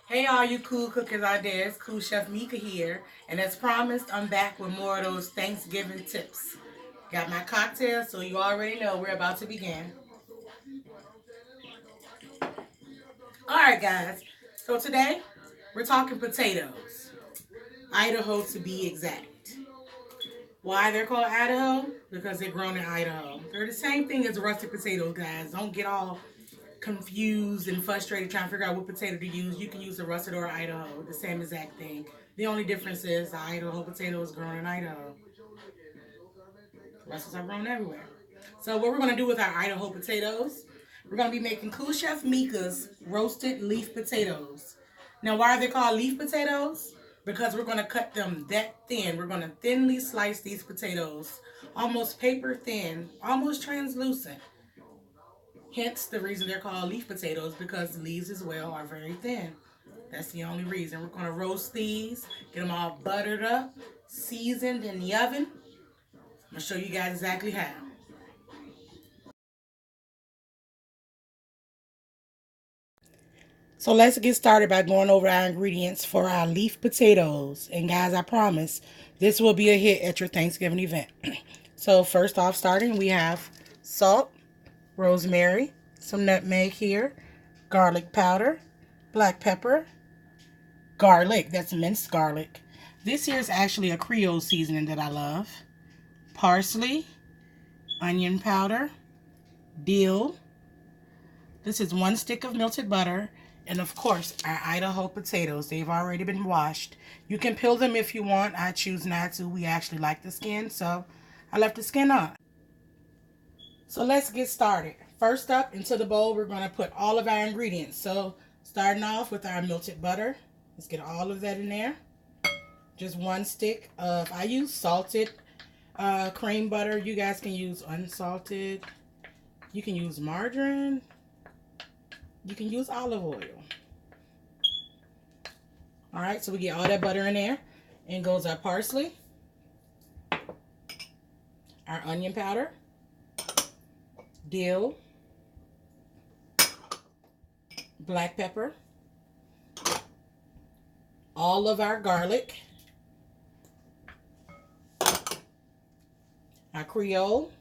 Hey all you cool cookers out there, it's Cool Chef Mika here, and as promised, I'm back with more of those Thanksgiving tips. Got my cocktail, so you already know we're about to begin. Alright guys, so today we're talking potatoes. Idaho to be exact. Why they're called Idaho? Because they're grown in Idaho. They're the same thing as russet potatoes, guys. Don't get all confused and frustrated trying to figure out what potato to use. You can use a russet or Idaho, the same exact thing. The only difference is the Idaho potato is grown in Idaho. Russets are grown everywhere. So what we're going to do with our Idaho potatoes, we're going to be making Cool Chef Mika's roasted leaf potatoes. Now why are they called leaf potatoes? Because we're going to cut them that thin. We're going to thinly slice these potatoes, almost paper thin, almost translucent. Hence the reason they're called leaf potatoes, because the leaves as well are very thin. That's the only reason. We're going to roast these, get them all buttered up, seasoned in the oven. I'm going to show you guys exactly how. So let's get started by going over our ingredients for our leaf potatoes. And guys, I promise this will be a hit at your Thanksgiving event. So first off, starting, we have salt, rosemary, some nutmeg here, garlic powder, black pepper, garlic, that's minced garlic. This here is actually a Creole seasoning that I love. Parsley, onion powder, dill. This is 1 stick of melted butter. And of course, our Idaho potatoes. They've already been washed. You can peel them if you want. I choose not to. We actually like the skin, so I left the skin on. So let's get started. First up, into the bowl, we're going to put all of our ingredients. So starting off with our melted butter. Let's get all of that in there. Just 1 stick of, I use salted cream butter. You guys can use unsalted. You can use margarine. You can use olive oil. All right, so we get all that butter in there. In goes our parsley, our onion powder, dill, black pepper, all of our garlic, our Creole,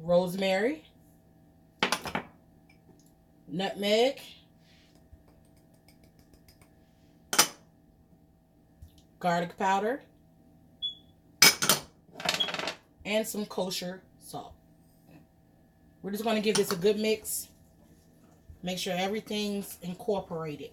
rosemary, nutmeg, garlic powder, and some kosher salt. We're just going to give this a good mix. Make sure everything's incorporated.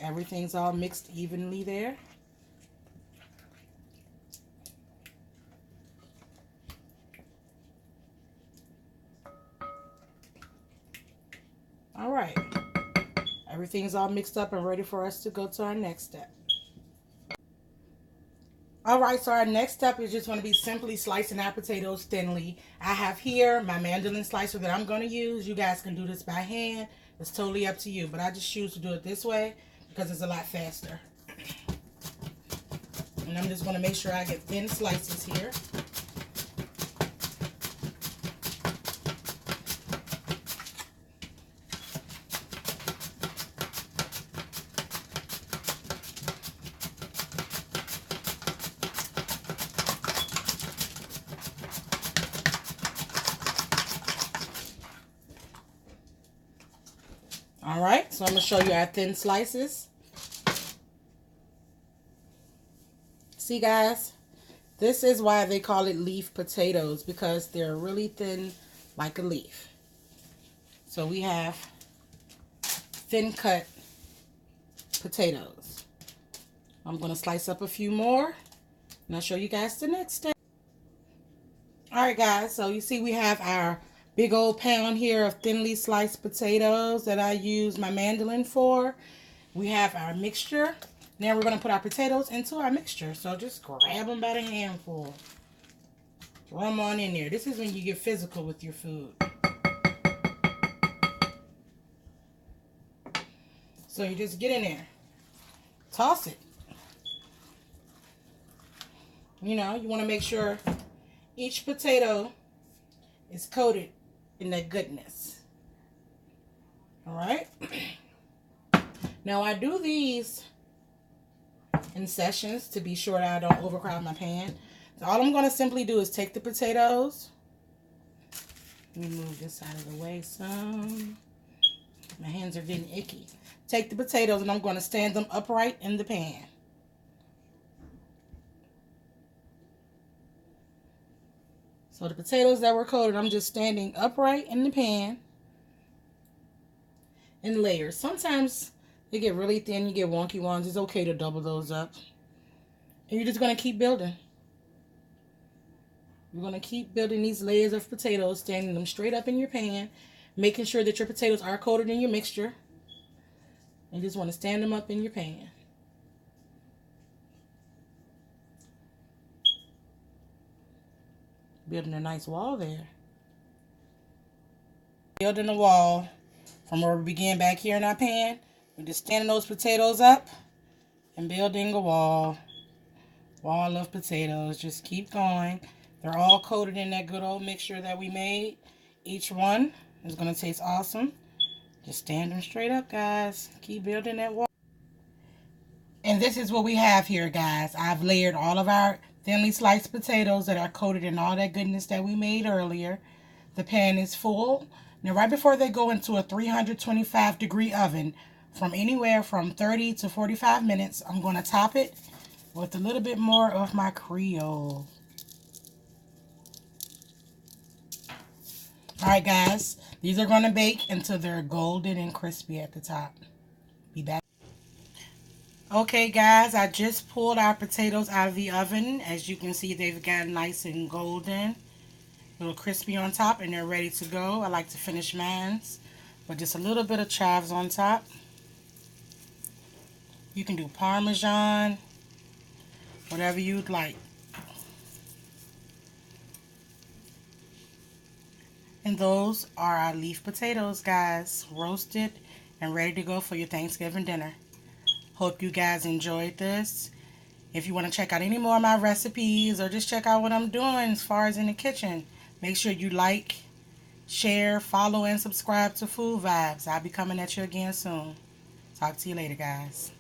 Everything's all mixed evenly there. All right. Everything's all mixed up and ready for us to go to our next step. All right, so our next step is just going to be simply slicing our potatoes thinly. I have here my mandolin slicer that I'm going to use. You guys can do this by hand. It's totally up to you, but I just choose to do it this way because it's a lot faster. And I'm just going to make sure I get thin slices here. All right, so I'm going to show you our thin slices. See, guys, this is why they call it leaf potatoes, because they're really thin like a leaf. So we have thin cut potatoes. I'm going to slice up a few more, and I'll show you guys the next step. All right, guys, so you see we have our big old pound here of thinly sliced potatoes that I use my mandolin for. We have our mixture. Now we're going to put our potatoes into our mixture. So just grab them by the handful. Throw them on in there. This is when you get physical with your food. So you just get in there, toss it. You know, you want to make sure each potato is coated in that goodness. All right. Now I do these in sessions to be sure that I don't overcrowd my pan. So all I'm going to simply do is take the potatoes. Let me move this out of the way some. My hands are getting icky. Take the potatoes and I'm going to stand them upright in the pan. So the potatoes that were coated, I'm just standing upright in the pan in layers. Sometimes they get really thin, you get wonky ones. It's okay to double those up. And you're just going to keep building. You're going to keep building these layers of potatoes, standing them straight up in your pan, making sure that your potatoes are coated in your mixture. You just want to stand them up in your pan. Building a nice wall there. Building a wall from where we began back here in our pan. We're just standing those potatoes up and building a wall. Wall of potatoes. Just keep going. They're all coated in that good old mixture that we made. Each one is going to taste awesome. Just stand them straight up, guys. Keep building that wall. And this is what we have here, guys. I've layered all of our thinly sliced potatoes that are coated in all that goodness that we made earlier. The pan is full. Now, right before they go into a 325-degree oven, from anywhere from 30 to 45 minutes, I'm going to top it with a little bit more of my Creole. Alright, guys. These are going to bake until they're golden and crispy at the top. Be back. Okay, guys, I just pulled our potatoes out of the oven. As you can see, they've gotten nice and golden, a little crispy on top, and they're ready to go. I like to finish mine with just a little bit of chives on top. You can do Parmesan, whatever you'd like. And those are our leaf potatoes, guys, roasted and ready to go for your Thanksgiving dinner. Hope you guys enjoyed this. If you want to check out any more of my recipes or just check out what I'm doing as far as in the kitchen, make sure you like, share, follow, and subscribe to Food Vibes. I'll be coming at you again soon. Talk to you later, guys.